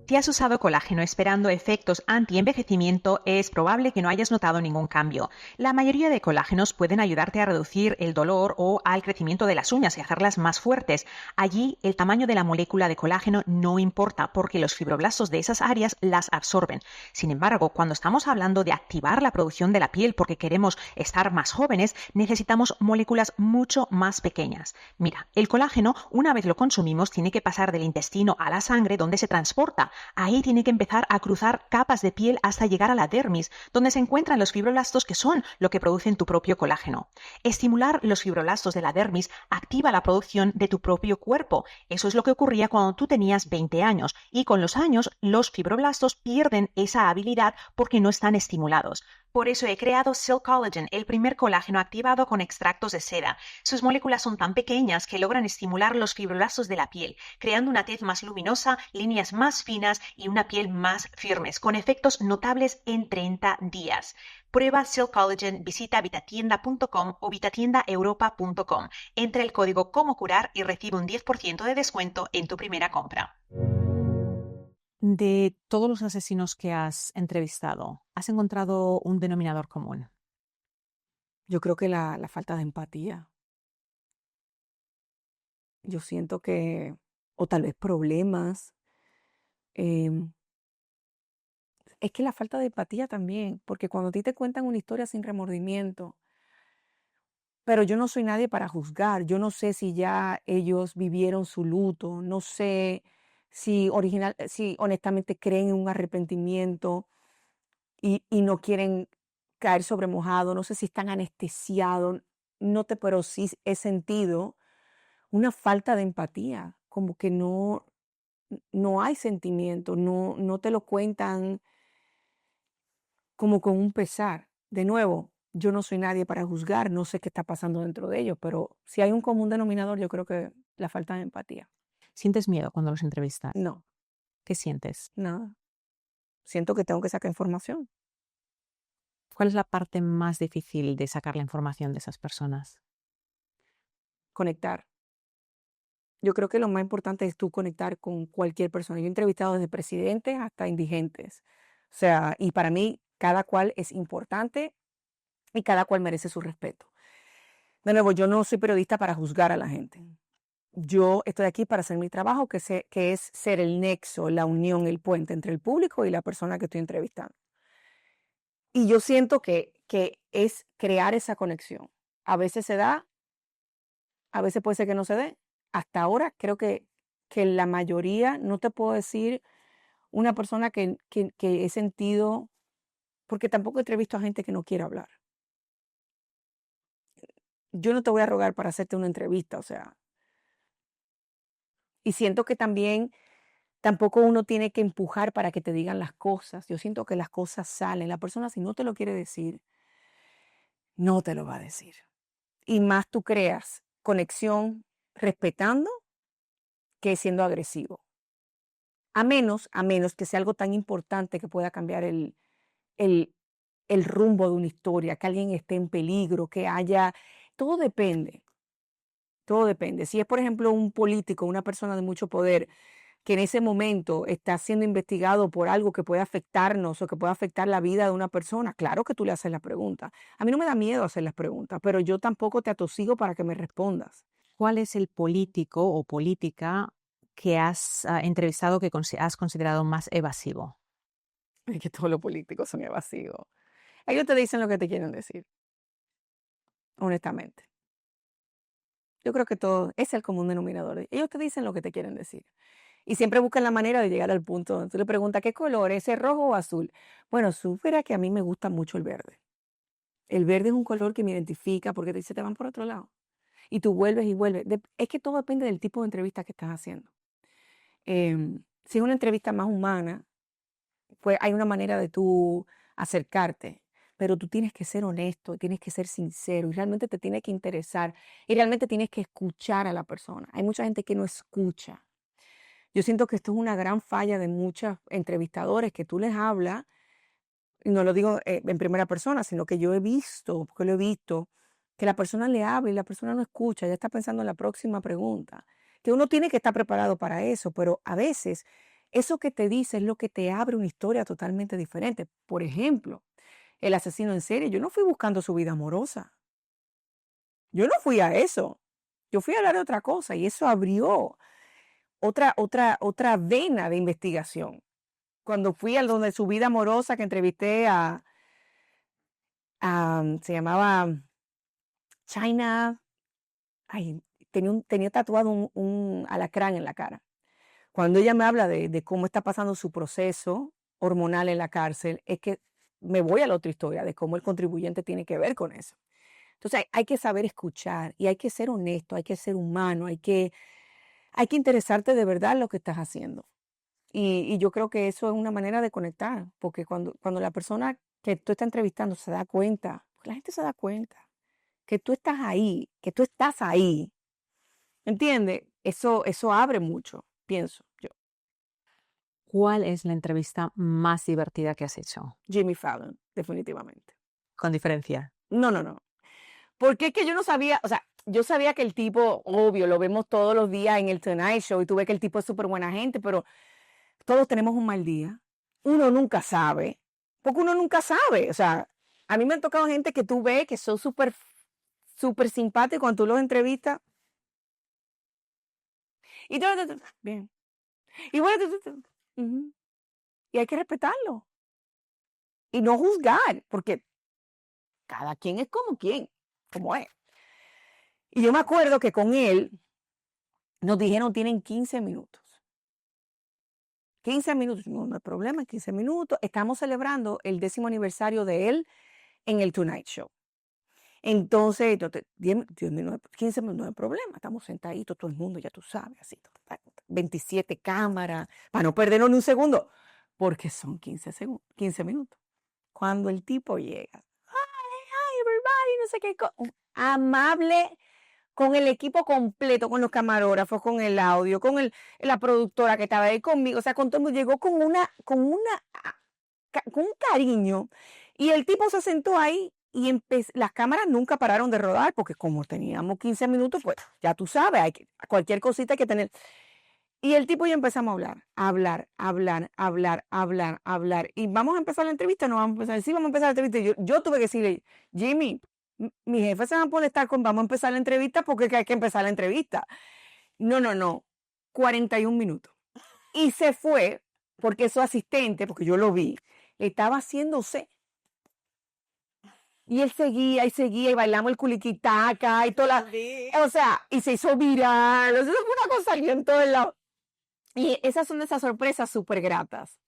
si has usado colágeno esperando efectos anti-envejecimiento, es probable que no hayas notado ningún cambio. La mayoría de colágenos pueden ayudarte a reducir el dolor o al crecimiento de las uñas y hacerlas más fuertes. Allí, el tamaño de la molécula de colágeno no importa porque los fibroblastos de esas áreas las absorben. Sin embargo, cuando estamos hablando de activar la producción de la piel porque queremos estar más jóvenes, necesitamos moléculas mucho más pequeñas. Mira, el colágeno, una vez lo consumimos, tiene que pasar del intestino a la sangre donde se transporta. Ahí tiene que empezar a cruzar capas de piel hasta llegar a la dermis, donde se encuentran los fibroblastos que son lo que producen tu propio colágeno. Estimular los fibroblastos de la dermis activa la producción de tu propio cuerpo. Eso es lo que ocurría cuando tú tenías 20 años y con los años los fibroblastos pierden esa habilidad porque no están estimulados. Por eso he creado Silk Collagen, el primer colágeno activado con extractos de seda. Sus moléculas son tan pequeñas que logran estimular los fibroblastos de la piel, creando una tez más luminosa, líneas más finas y una piel más firmes, con efectos notables en 30 días. Prueba Silk Collagen, visita vitatienda.com o vitatiendaeuropa.com. Entra el código Cómo Curar y recibe un 10% de descuento en tu primera compra. De todos los asesinos que has entrevistado, ¿has encontrado un denominador común? Yo creo que la falta de empatía. Yo siento que, o tal vez problemas, em, es que la falta de empatía también, porque cuando a ti te cuentan una historia sin remordimiento, pero yo no soy nadie para juzgar, yo no sé si ya ellos vivieron su luto, no sé si honestamente creen en un arrepentimiento y no quieren caer sobre mojado, no sé si están anestesiados, pero sí he sentido una falta de empatía, como que no hay sentimiento, no te lo cuentan como con un pesar. De nuevo, yo no soy nadie para juzgar, no sé qué está pasando dentro de ellos, pero si hay un común denominador, yo creo que la falta de empatía. ¿Sientes miedo cuando los entrevistas? No, ¿Qué sientes? nada. Siento que tengo que sacar información, ¿Cuál es la parte más difícil de sacar la información de esas personas? conectar. Yo creo que lo más importante es tú conectar con cualquier persona. Yo he entrevistado desde presidentes hasta indigentes. O sea, y para mí cada cual es importante y cada cual merece su respeto. De nuevo, yo no soy periodista para juzgar a la gente. Yo estoy aquí para hacer mi trabajo, que es ser el nexo, la unión, el puente entre el público y la persona que estoy entrevistando. Y yo siento que es crear esa conexión. A veces se da, a veces puede ser que no se dé. Hasta ahora creo que la mayoría, no te puedo decir una persona que he sentido, porque tampoco he entrevisto a gente que no quiere hablar. Yo no te voy a rogar para hacerte una entrevista, o sea, y siento que también tampoco uno tiene que empujar para que te digan las cosas. Yo siento que las cosas salen. La persona si no te lo quiere decir, no te lo va a decir. Y más tú creas conexión respetando que siendo agresivo. A menos que sea algo tan importante que pueda cambiar el, el rumbo de una historia, que alguien esté en peligro, que haya, todo depende, todo depende. Si es, por ejemplo, un político, una persona de mucho poder, que en ese momento está siendo investigado por algo que puede afectarnos o que puede afectar la vida de una persona, claro que tú le haces la pregunta. A mí no me da miedo hacer las preguntas, pero yo tampoco te atosigo para que me respondas. ¿Cuál es el político o política que has entrevistado que has considerado más evasivo? Es que todos los políticos son evasivos. Ellos te dicen lo que te quieren decir, honestamente. Yo creo que todo es el común denominador. Ellos te dicen lo que te quieren decir. Y siempre buscan la manera de llegar al punto donde tú le preguntas, ¿qué color? ¿Ese rojo o azul? Bueno, supera que a mí me gusta mucho el verde. El verde es un color que me identifica porque te dice, te van por otro lado. Y tú vuelves y vuelves. Es que todo depende del tipo de entrevista que estás haciendo. Si es una entrevista más humana, pues hay una manera de tú acercarte, pero tú tienes que ser honesto, tienes que ser sincero y realmente te tiene que interesar y realmente tienes que escuchar a la persona. Hay mucha gente que no escucha. Yo siento que esto es una gran falla de muchos entrevistadores que tú les hablas, y no lo digo en primera persona, sino que yo he visto, porque lo he visto, que la persona le habla y la persona no escucha, ya está pensando en la próxima pregunta. Que uno tiene que estar preparado para eso, pero a veces eso que te dice es lo que te abre una historia totalmente diferente. Por ejemplo, el asesino en serie, yo no fui buscando su vida amorosa. Yo no fui a eso. Yo fui a hablar de otra cosa y eso abrió otra vena de investigación. Cuando fui a donde su vida amorosa, que entrevisté se llamaba China, ay, tenía tatuado un alacrán en la cara. Cuando ella me habla de cómo está pasando su proceso hormonal en la cárcel, es que me voy a la otra historia de cómo el contribuyente tiene que ver con eso. Entonces hay que saber escuchar y hay que ser honesto, hay que ser humano, hay que interesarte de verdad en lo que estás haciendo. Y yo creo que eso es una manera de conectar, porque cuando la persona que tú estás entrevistando se da cuenta, porque la gente se da cuenta que tú estás ahí, ¿entiendes? Eso abre mucho, pienso yo. ¿Cuál es la entrevista más divertida que has hecho? Jimmy Fallon, definitivamente. Con diferencia. No, no, no. Porque es que yo no sabía, o sea, yo sabía que el tipo, obvio, lo vemos todos los días en el Tonight Show y tú ves que el tipo es súper buena gente, pero todos tenemos un mal día. Uno nunca sabe, porque uno nunca sabe. O sea, a mí me han tocado gente que tú ves que son súper, súper simpáticos cuando tú los entrevistas. Y bien. Y bueno, ujú, y hay que respetarlo. y no juzgar, porque cada quien es como es. Y yo me acuerdo que con él nos dijeron, tienen 15 minutos. 15 minutos, no hay problema, 15 minutos. Estamos celebrando el 10º aniversario de él en el Tonight Show. Entonces, 10 minutos, 15 minutos, no hay problema. Estamos sentaditos, todo el mundo, ya tú sabes, así, 27 cámaras, para no perdernos ni un segundo, porque son 15 minutos. Cuando el tipo llega, hi, everybody, no sé qué, amable, con el equipo completo, con los camarógrafos, con el audio, con la productora que estaba ahí conmigo, o sea, con todo el mundo, llegó con un cariño, y el tipo se sentó ahí y las cámaras nunca pararon de rodar, porque como teníamos 15 minutos, pues ya tú sabes, cualquier cosita hay que tener. Y el tipo y yo empezamos a hablar, y vamos a empezar la entrevista, no vamos a empezar, sí, vamos a empezar la entrevista, y yo tuve que decirle, Jimmy, mi jefe se va a molestar con vamos a empezar la entrevista porque hay que empezar la entrevista. No, 41 minutos. Y se fue porque su asistente, porque yo lo vi, estaba haciéndose. Y él seguía y bailamos el culiquitaca y toda o sea, y se hizo viral. Eso fue una cosa aquí en todo el lado. Y esas son esas sorpresas súper gratas.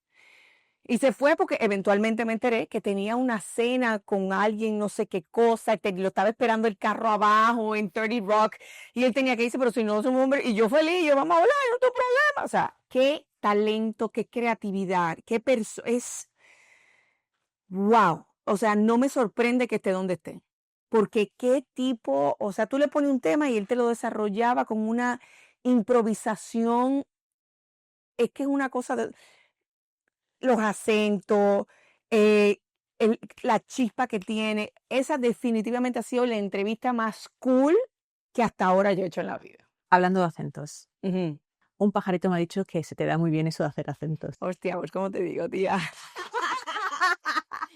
Y se fue porque eventualmente me enteré que tenía una cena con alguien, no sé qué cosa, lo estaba esperando el carro abajo en 30 Rock, y él tenía que irse, pero si no es un hombre, y yo feliz, yo vamos a hablar, no tengo problema. O sea, qué talento, qué creatividad, es wow. O sea, no me sorprende que esté donde esté. Porque qué tipo, o sea, tú le pones un tema y él te lo desarrollaba con una improvisación. Es que es una cosa de los acentos, eh, la chispa que tiene. Esa definitivamente ha sido la entrevista más cool que hasta ahora yo he hecho en la vida. Hablando de acentos, Ujú. un pajarito me ha dicho que se te da muy bien eso de hacer acentos. Hostia, pues cómo te digo, tía.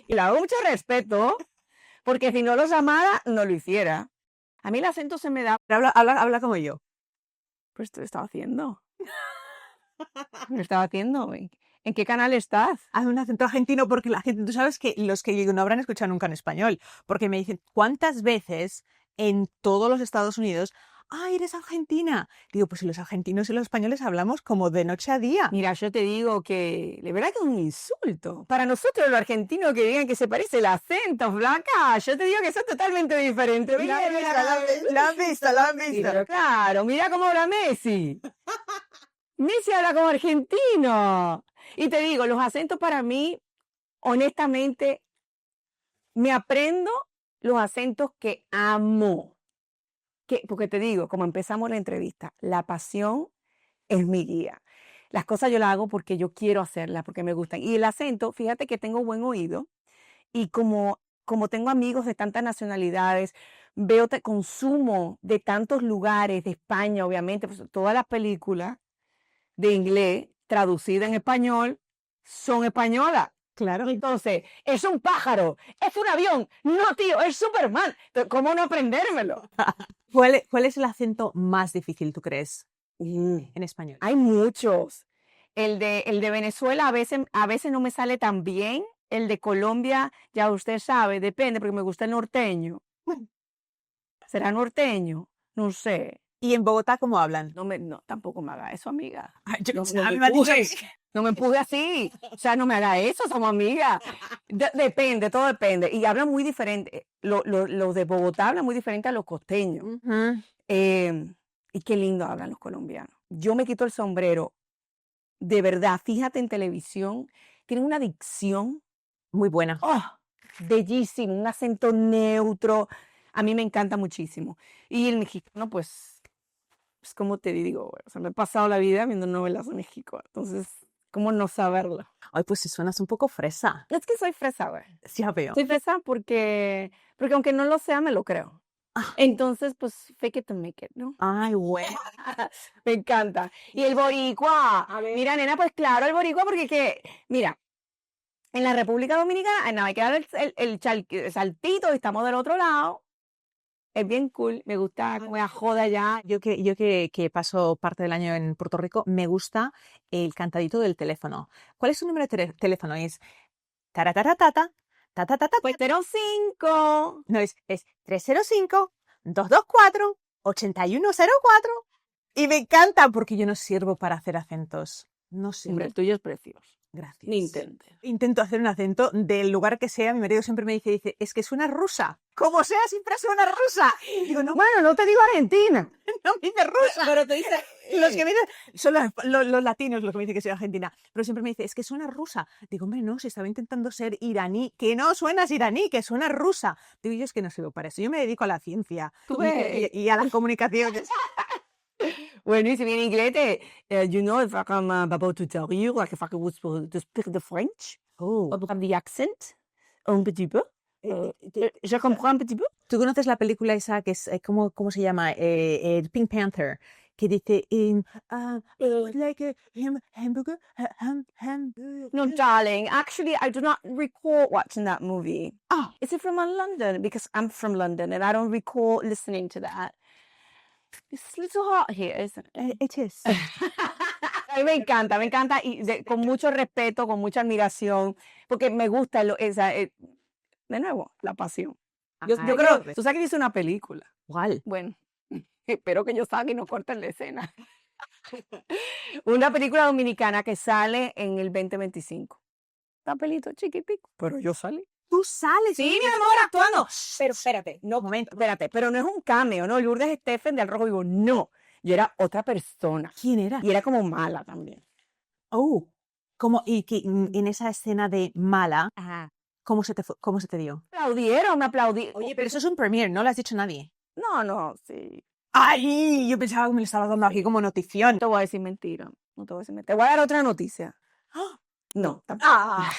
Y le hago mucho respeto, porque si no los amara, no lo hiciera. A mí el acento se me da. Pero habla como yo. Pues te lo estaba haciendo. Lo estaba haciendo. ¿En qué canal estás? Haz un acento argentino porque la gente, tú sabes que los que no habrán escuchado nunca en español, porque me dicen, ¿cuántas veces en todos los Estados Unidos, ¡ay, eres argentina! Digo, pues si los argentinos y los españoles hablamos como de noche a día. Mira, yo te digo que de verdad que es un insulto. Para nosotros los argentinos que digan que se parece el acento, flaca, yo te digo que son totalmente diferentes. La han visto. Pero claro, mira cómo habla Messi. Messi habla como argentino. Y te digo, los acentos para mí, honestamente, me aprendo los acentos que amo. Porque te digo, como empezamos la entrevista, la pasión es mi guía. Las cosas yo las hago porque yo quiero hacerlas, porque me gustan. Y el acento, fíjate que tengo buen oído, y como tengo amigos de tantas nacionalidades, consumo de tantos lugares, de España, obviamente, pues todas las películas de inglés traducidas en español son españolas. Claro. Entonces, es un pájaro, es un avión, no, tío, es Superman. ¿Cómo no aprendérmelo? ¿Cuál es el acento más difícil, tú crees, en español? Hay muchos. El de Venezuela a veces no me sale tan bien. El de Colombia, ya usted sabe, depende, porque me gusta el norteño. ¿Será norteño? No sé. ¿Y en Bogotá cómo hablan? No, tampoco me haga eso, amiga. Ay, No me empuje así. O sea, no me haga eso, somos amigas. Depende, todo depende. Y hablan muy diferente. Los de Bogotá hablan muy diferente a los costeños. Y qué lindo hablan los colombianos. Yo me quito el sombrero. De verdad, fíjate en televisión, tienen una dicción. Muy buena. ¡Oh! Bellísimo, un acento neutro. A mí me encanta muchísimo. Y el mexicano, pues como te digo, o sea, me he pasado la vida viendo novelas de México. Entonces, ¿cómo no saberlo? Ay, pues si suenas un poco fresa. Es que soy fresa, güey. Sí, ya veo. Soy fresa porque aunque no lo sea, me lo creo. Entonces, pues, fake it to make it, ¿no? Ay, bueno. Me encanta. Y el boricua. Mira, nena, pues claro, el boricua, porque mira, en la República Dominicana, nada, hay que dar el saltito y estamos del otro lado. Es bien cool, me gusta como la joda ya. Yo que paso parte del año en Puerto Rico, me gusta el cantadito del teléfono. ¿Cuál es su número de teléfono? Es Taratatata, tatatata. Pues 05. No, es 305-224-8104. Y me encanta porque yo no sirvo para hacer acentos. No sé. Hombre, el tuyo es precioso. Gracias. Ni intente. Intento hacer un acento del lugar que sea. Mi marido siempre me dice, es que suena rusa. Como sea, siempre suena rusa. Digo, no, Bueno, no te digo Argentina. no me dice rusa. Pero te dice... Los que me dicen, son los latinos los que me dicen que soy argentina. Pero siempre me dice, es que suena rusa. Digo, hombre, no, si estaba intentando ser iraní. Que no suenas iraní, que suena rusa. Digo, yo es que no sirvo para eso. Yo me dedico a la ciencia Tú ves. y a las comunicaciones. Bueno, si bien inglés, you know, if I'm about to tell you, like if I could speak the French, Oh. or the accent, un petit peu. Je comprends un petit peu. ¿Tú conoces la película esa que es, ¿cómo se llama? El Pink Panther, que dice, like a hamburger, hamburger. No, darling, actually, I do not recall watching that movie. Ah. Is it from London? Because I'm from London and I don't recall listening to that. It's a little hot here, isn't it? It is. A mí me encanta y con mucho respeto, con mucha admiración, porque me gusta de nuevo, la pasión. Yo creo, tú sabes que hice una película. ¿Cuál? Bueno, espero que yo salga y no corten la escena. Una película dominicana que sale en el 2025. Papelito chiquitico, pero yo salí. Tú sales. Sí, mi amor, actuando. Pero espérate, no, momento, espérate, pero no es un cameo, ¿no? Lourdes Stephen de Al Rojo Vivo, no. Yo era otra persona. ¿Quién era? Y era como mala también. Oh, y que en esa escena de mala, Ajá. ¿cómo se te dio? Me aplaudieron. Oye, pero eso es un premiere, no lo has dicho a nadie. No, sí. ¡Ay! Yo pensaba que me lo estabas dando aquí como notición. No te voy a decir mentira. No te voy a decir mentira. Te voy a dar otra noticia. No. Ah.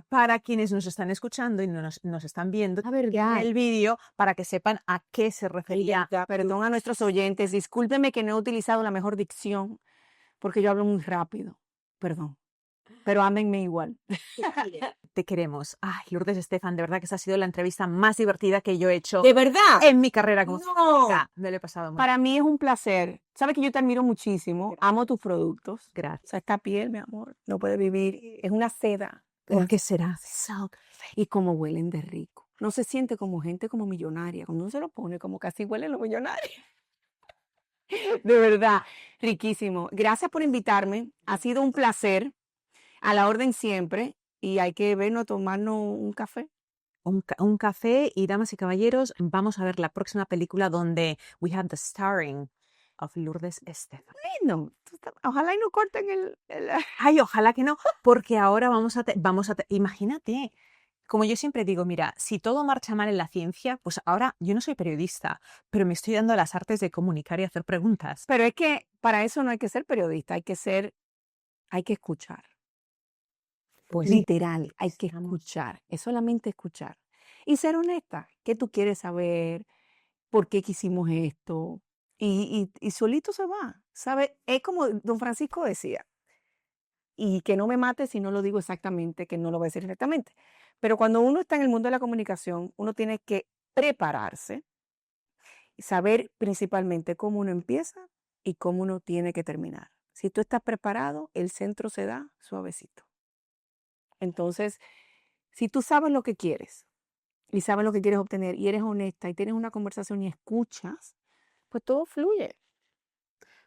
Para quienes nos están escuchando y no nos están viendo el vídeo, para que sepan a qué se refería. Perdón a nuestros oyentes. Discúlpeme que no he utilizado la mejor dicción, porque yo hablo muy rápido. Perdón. Pero ámenme igual. Te queremos. Ay, Lourdes Estefan, de verdad que esta ha sido la entrevista más divertida que yo he hecho. ¿De verdad? En mi carrera como No. Me lo he pasado muy bien. Para mí es un placer. Sabes que yo te admiro muchísimo. Amo tus productos. Gracias. O sea, esta piel, mi amor, no puede vivir. Es una seda. ¿Por qué será? Y como huelen de rico. No se siente como gente como millonaria. Cuando uno se lo pone, como casi huelen los millonarios. De verdad, riquísimo. Gracias por invitarme. Ha sido un placer. A la orden siempre. Y hay que vernos, tomarnos un café. Un café y, damas y caballeros, vamos a ver la próxima película donde we have the starring of Lourdes Estefan. No, ojalá y no corten Ay, ojalá que no, porque ahora vamos a imagínate, como yo siempre digo, mira, si todo marcha mal en la ciencia, pues ahora yo no soy periodista, pero me estoy dando las artes de comunicar y hacer preguntas. Pero es que para eso no hay que ser periodista, hay que escuchar. Pues literal, hay que escuchar, es solamente escuchar. Y ser honesta, ¿qué tú quieres saber? ¿Por qué quisimos esto? Y solito se va, ¿sabe? Es como don Francisco decía, y que no me mate si no lo digo exactamente, que no lo voy a decir exactamente. Pero cuando uno está en el mundo de la comunicación, uno tiene que prepararse y saber principalmente cómo uno empieza y cómo uno tiene que terminar. Si tú estás preparado, el centro se da suavecito. Entonces, si tú sabes lo que quieres y sabes lo que quieres obtener y eres honesta y tienes una conversación y escuchas, pues todo fluye.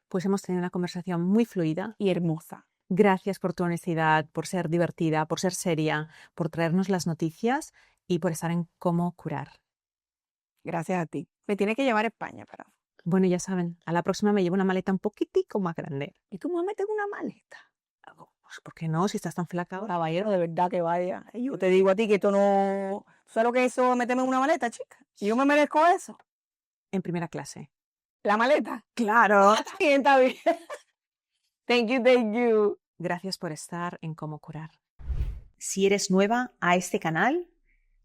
Pues hemos tenido una conversación muy fluida y hermosa. Gracias por tu honestidad, por ser divertida, por ser seria, por traernos las noticias y por estar en Cómo Curar. Gracias a ti. Me tiene que llevar a España, pero... Bueno, ya saben, a la próxima me llevo una maleta un poquitico más grande. ¿Y tú me vas a meter en una maleta? Pues, ¿por qué no? Si estás tan flaca ahora. Caballero, de verdad que vaya. Yo te digo a ti que esto no... ¿Sabes lo que es eso, meterme en una maleta, chica? Y yo me merezco eso. En primera clase. ¿La maleta? ¡Claro! Está bien, está bien. Thank you. Gracias por estar en Cómo Curar. Si eres nueva a este canal,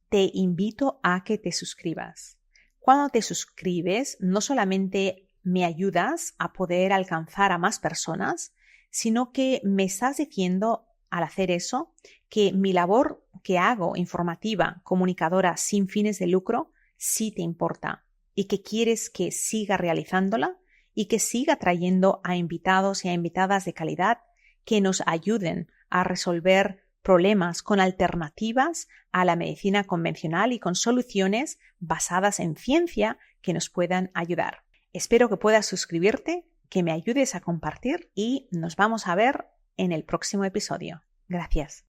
te invito a que te suscribas. Cuando te suscribes, no solamente me ayudas a poder alcanzar a más personas, sino que me estás diciendo al hacer eso que mi labor que hago informativa, comunicadora sin fines de lucro, sí te importa y que quieres que siga realizándola y que siga trayendo a invitados y a invitadas de calidad que nos ayuden a resolver problemas con alternativas a la medicina convencional y con soluciones basadas en ciencia que nos puedan ayudar. Espero que puedas suscribirte, que me ayudes a compartir y nos vamos a ver en el próximo episodio. Gracias.